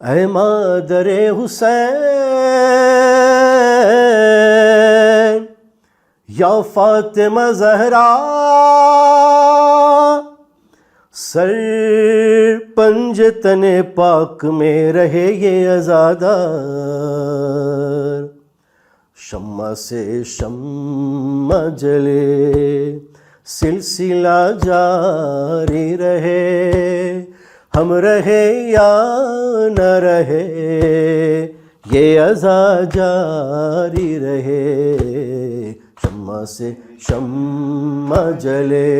ऐ मादरे हुसैन या फातिमा ज़हरा सर पंजतने पाक में रहे ये अज़ादार। शम्मा से शम्मा जले सिलसिला जारी रहे, हम रहे या न रहे ये अज़ा जारी रहे। शम्मा से शम्मा जले।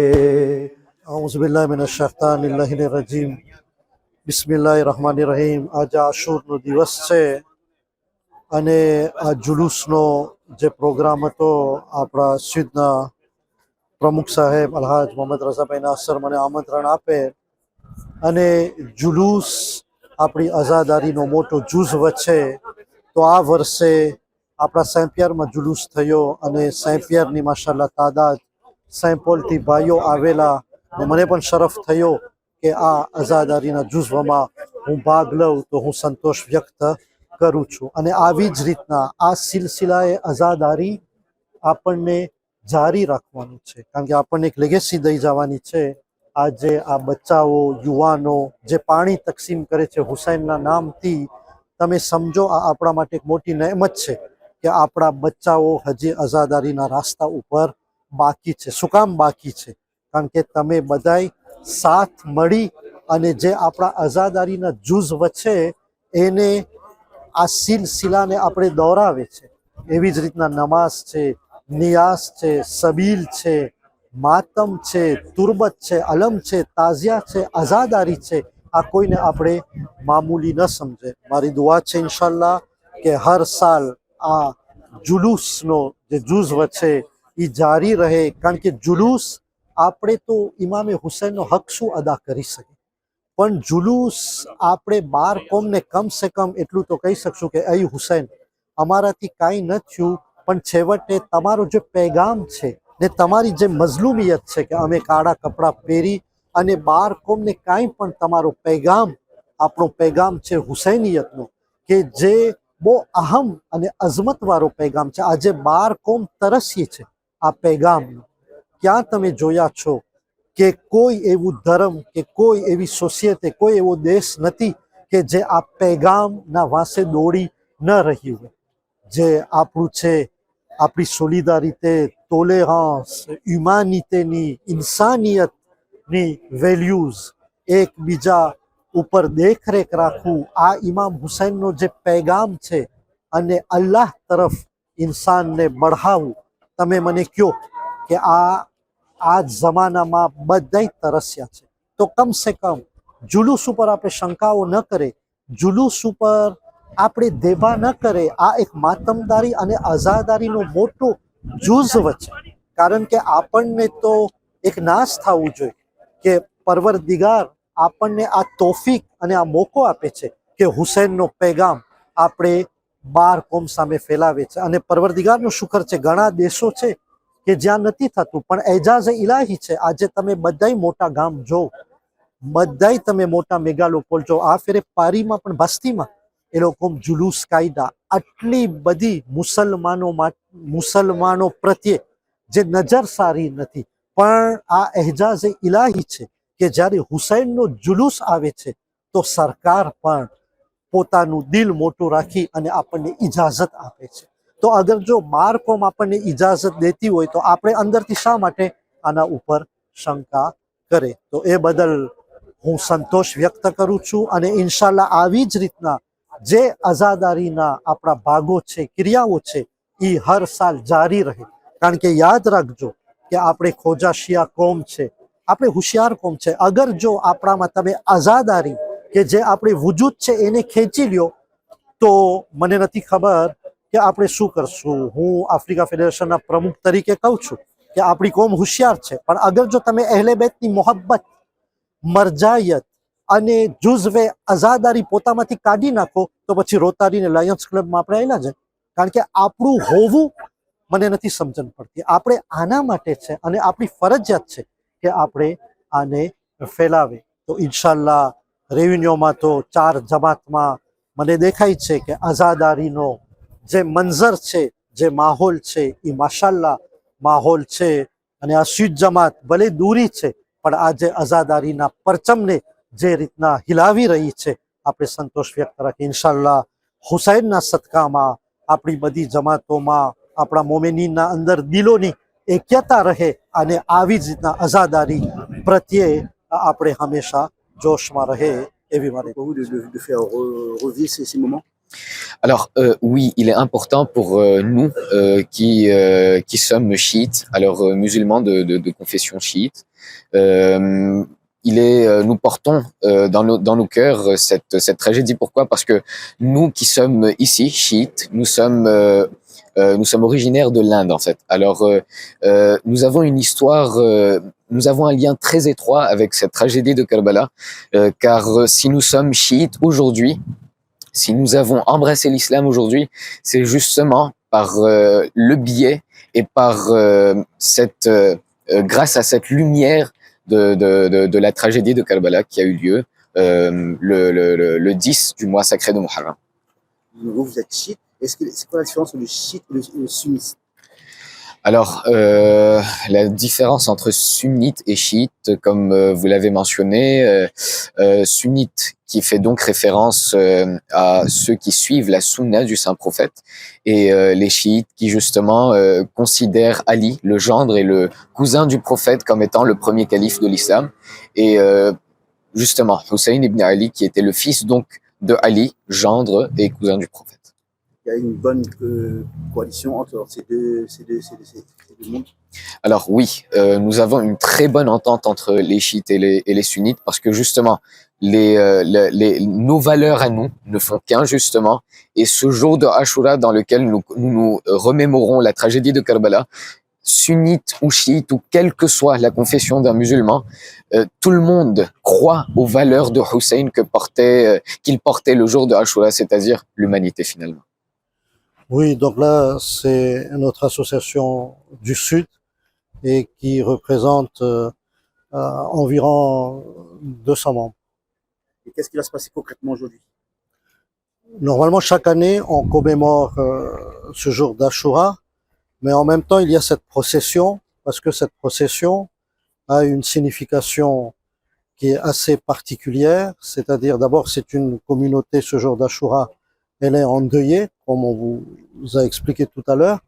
औज़ुबिल्लाहि मिनश्शैतानिर्रजीम બિસ્મિલ્લાહિર્રહમાનિર્રહીમ। આજે આશુરનો દિવસ છે અને આ જુલુસનો જે પ્રોગ્રામ હતો આપણા સિદ્ધના પ્રમુખ સાહેબ અલહાજ મોહમ્મદ રઝાભાઈ નાસર મને આમંત્રણ આપે અને જુલુસ આપણી આઝાદારીનો મોટો જુઝવ છે। તો આ વર્ષે આપણા સેમ્પિયરમાં જુલુસ થયો અને સેમ્પિયરની માશાલ્લાહ તાદાદ સેમ્પોલથી ભાઈઓ આવેલા અને મને પણ શરફ થયો કે આ આઝાદારીના જુઝવમાં હું ભાગ લઉં તો હું સંતોષ વ્યક્ત કરું છું। અને આવી જ રીતના આ સિલસિલાએ આઝાદારી આપણને જારી રાખવાનું છે, કારણ કે આપણને એક લેગેસી દઈ જવાની છે। આજે આ બચ્ચાઓ યુવાનો જે પાણી તકસીમ કરે છે હુસૈનના નામથી, તમે સમજો આ આપણા માટે એક મોટી નહેમત છે કે આપણા બચ્ચાઓ હજી આઝાદારીના રાસ્તા ઉપર બાકી છે। શું કામ બાકી છે? કારણ કે તમે બધાય સાથ મળી અને જે આપણા આઝાદારીના જુઝવ છે એને આ સિલસિલાને આપણે દોરાવે છે। એવી જ રીતના નમાઝ છે, નિયાઝ છે, સબીલ છે, માતમ છે, તુરબત છે, અલમ છે, તાઝિયા છે, આઝાદારી છે, આ કોઈને આપણે મામૂલી ન સમજે। મારી દુઆ છે ઇન્શાલ્લાહ કે હર સાલ આ જુલુસનો જે જુઝવ છે એ જારી રહે, કારણ કે જુલુસ આપણે તો ઇમામે હુસૈનનો હક શું અદા કરી શકીએ, પણ જુલુસ આપણે 12 કોમને કમ સે કમ એટલું તો કહી શકશું કે અય હુસૈન અમારાથી કાંઈ ન થયું, પણ છેવટે તમારો જે પૈગામ છે ને તમારી જે મઝલુમિયત છે કે અમે કાળા કપડાં પહેરી અને 12 કોમને કાંઈ પણ તમારો પૈગામ, આપણો પૈગામ છે હુસૈનિયતનો કે જે બહુ અહમ અને અઝમતવાળો પૈગામ છે। આજે 12 કોમ તરસી છે આ પૈગામનો। ક્યાં તમે જોયા છો કે કોઈ એવું ધર્મ કે કોઈ એવી સોસાયટી, કોઈ એવો દેશ નથી કે જે આ પૈગામના વાંસે દોડી ન રહ્યું હોય। જે આપણું છે આપણી સોલિડારિટી, ટોલેરન્સ, હ્યુમાનિટીની, ઇન્સાનિયતની વેલ્યુઝ, એકબીજા ઉપર દેખરેખ રાખવું, આ ઇમામ હુસૈનનો જે પૈગામ છે અને અલ્લાહ તરફ ઇન્સાનને બઢાવવું। તમે મને કહો કે આ જમાનામાં બધાય તરસ્યા છે, તો કમ સે કમ જુલુસ ઉપર આપણે શંકાઓ ન કરે, જુલુસ ઉપર આપણે દેબા ન કરે। આ એક માતમદારી અને આઝાદારીનો મોટો જુઝવ છે, કારણ કે આપણને તો એક નાશ થવું જોઈએ કે પરવરદિગાર આપણને આ તોફીક અને આ મોકો આપે છે કે હુસૈનનો પૈગામ આપણે 12 કોમ સામે ફેલાવે છે। અને પરવરદિગારનો શુકર છે ઘણા દેશો છે કે જ્યાં નથી થતું, પણ એજાઝ ઇલાહી છે। આજે તમે બધાય મોટા ગામ જો, બધાય તમે મોટા મેગાલોપોલ જો, આ ફેરે પારીમાં પણ બસ્તીમાં એ લોકો જુલુસ કાયદા, આટલી બધી મુસલમાનો પ્રત્યે જે નજર સારી નથી, પણ આ એજાઝ ઇલાહી છે કે જ્યારે હુસૈનનો જુલુસ આવે છે તો સરકાર પણ પોતાનું દિલ મોટું રાખી અને આપણને ઇજાઝત આપે છે। તો અગર જો 12 કોમ આપણને ઇજાઝત દેતી હોય તો આપણે અંદરથી શા માટે આના ઉપર શંકા કરે? તો એ બદલ હું સંતોષ વ્યક્ત કરું છું અને ઇન્શાલ્લાહ આવી જ રીતના જે આઝાદારીના આપણા ભાગો છે, ક્રિયાઓ છે, એ હર સાલ જારી રહે। કારણ કે યાદ રાખજો કે આપણે ખોજા શિયા કોમ છે, આપણે હોશિયાર કોમ છે। અગર જો આપણામાં તમે આઝાદારી કે જે આપણી વજૂદ છે એને ખેંચી લ્યો તો મને નથી ખબર કે આપણે શું કરશું। હું આફ્રિકા ફેડરેશનના પ્રમુખ તરીકે કહું છું કે આપણી કોમ હોશિયાર છે, પણ અગર જો તમે અહેલે બેતની મોહબ્બત, મરજાયત અને જુઝવે આઝાદારી પોતામાંથી કાઢી નાખો તો પછી રોતારીને લાયન્સ ક્લબમાં આપણે આવેલા છે। કારણ કે આપણું હોવું મને નથી સમજણ પડતી। આપણે આના માટે છે અને આપણી ફરજિયાત છે કે આપણે આને ફેલાવે। તો ઇન્શાલ્લાહ રેવન્યુમાં તો 4 જમાતમાં મને દેખાય છે કે આઝાદારીનો જે મંઝર છે, જે માહોલ છે, એ માશાલ્લાહ માહોલ છે. અને આ શીત જમાત ભલે દૂરી છે, પણ આજે આઝાદારીના પરચમને જે રીતના હિલાવી રહી છે, આપણે સંતોષ વ્યક્ત રાખીએ. ઇન્શાલ્લાહ હુસૈનના સદકામાં આપણી બધી જમાતોમાં આપણા મોમેનીનના અંદર દિલોની એક્યતા રહે અને આવી જ રીતના આઝાદારી પ્રત્યે આપણે હંમેશા જોશમાં રહે એવી મારી. Pour vous de faire revivre ces moments. Alors oui, il est important pour nous qui sommes chiites, alors musulmans de confession chiite. Nous portons dans nos cœurs cette tragédie. Pourquoi? Parce que nous qui sommes ici chiites, nous sommes originaires de l'Inde en fait. Alors nous avons une histoire, nous avons un lien très étroit avec cette tragédie de Karbala, car si nous sommes chiites aujourd'hui, si nous avons embrassé l'islam aujourd'hui, c'est justement par le biais et par grâce à cette lumière de la tragédie de Karbala qui a eu lieu le 10 du mois sacré de Muharram. Vous êtes chiite. C'est quoi la différence entre le chiite et le sunnite? Alors, la différence entre sunnite et chiite, comme vous l'avez mentionné, sunnite qui fait donc référence à ceux qui suivent la sunna du saint prophète, et les chiites qui justement considèrent Ali, le gendre et le cousin du prophète, comme étant le premier calife de l'islam, et justement Hussein ibn Ali qui était le fils donc de Ali, gendre et cousin du prophète. Il y a une bonne coalition entre ces deux mondes. Alors oui, nous avons une très bonne entente entre les chiites et les sunnites, parce que justement, nos valeurs à nous ne font qu'un justement, et ce jour de Ashura dans lequel nous remémorons la tragédie de Karbala, sunnite ou chiite ou quelle que soit la confession d'un musulman, tout le monde croit aux valeurs de Hussein qu'il portait le jour de Ashura, c'est-à-dire l'humanité finalement. Oui, donc là, c'est notre association du Sud et qui représente environ 200 membres. Et qu'est-ce qui va se passer concrètement aujourd'hui? Normalement, chaque année, on commémore ce jour d'Ashura, mais en même temps, il y a cette procession, parce que cette procession a une signification qui est assez particulière, c'est-à-dire d'abord, c'est une communauté, ce jour d'Ashura, elle est endeuillée, comme on vous a expliqué tout à l'heure,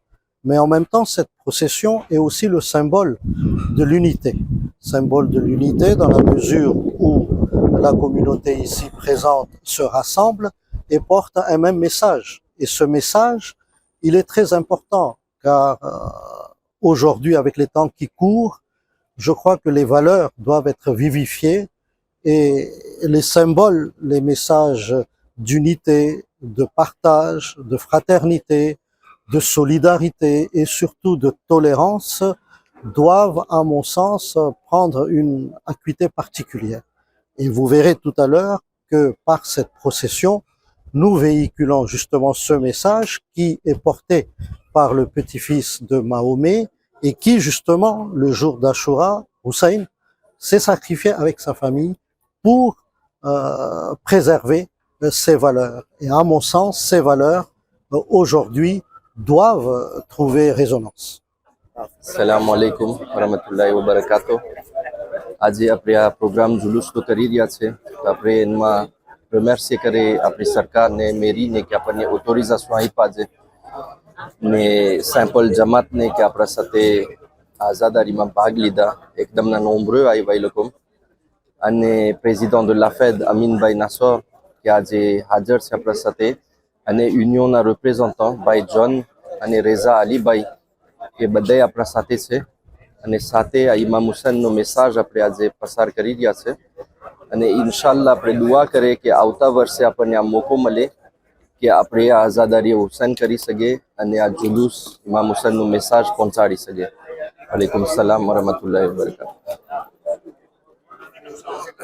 mais en même temps, cette procession est aussi le symbole de l'unité. Symbole de l'unité dans la mesure où la communauté ici présente se rassemble et porte un même message. Et ce message, il est très important, car aujourd'hui, avec les temps qui courent, je crois que les valeurs doivent être vivifiées et les symboles, les messages d'unité, de partage, de fraternité, de solidarité et surtout de tolérance doivent, à mon sens, prendre une acuité particulière. Et vous verrez tout à l'heure que par cette procession, nous véhiculons justement ce message qui est porté par le petit-fils de Mahomet et qui, justement, le jour d'Ashura, Hussein, s'est sacrifié avec sa famille pour préserver ces valeurs. Et à mon sens, ces valeurs, aujourd'hui, doivent trouver résonance. Assalamu alaikum warahmatullahi wabarakatuh. આજે આપણે આ programme જુલુસનો કરી રહ્યા છે, તો આપણે એમાં remercier કરે આપણી સરકારને, મેરીને કે આપણને ઓથોરિઝેશન આપ્યા છે ને સેમ્પલ જમાતને કે આપણા સાથે આઝાદારીમાં ભાગ લીધા. એકદમના નોંભરો આવ્યા એ લોકો, અને president de la Fed Aminbhai Nasar કે આજે હાજર છે આપણા સાથે, અને યુનિયનના રિપ્રેઝન્ટન્ટ ભાઈ જોન અને રેઝા અલીભાઈ એ બધાય આપણા સાથે છે. અને સાથે આ ઇમામ હુસૈનનો મેસેજ આપણે આજે પસાર કરી રહ્યા છે, અને ઇન્શાલ્લાહ આપણે દુઆ કરીએ કે આવતા વર્ષે આપણને આ મોકો મળે કે આપણે આ આઝાદારી હુસૈન કરી શકીએ અને આ જુલુસ ઇમામ હુસૈનનો મેસેજ પહોંચાડી શકીએ. વાલેકુમ સલામ વરહમતુલ્લાહિ વબરકાતુહુ.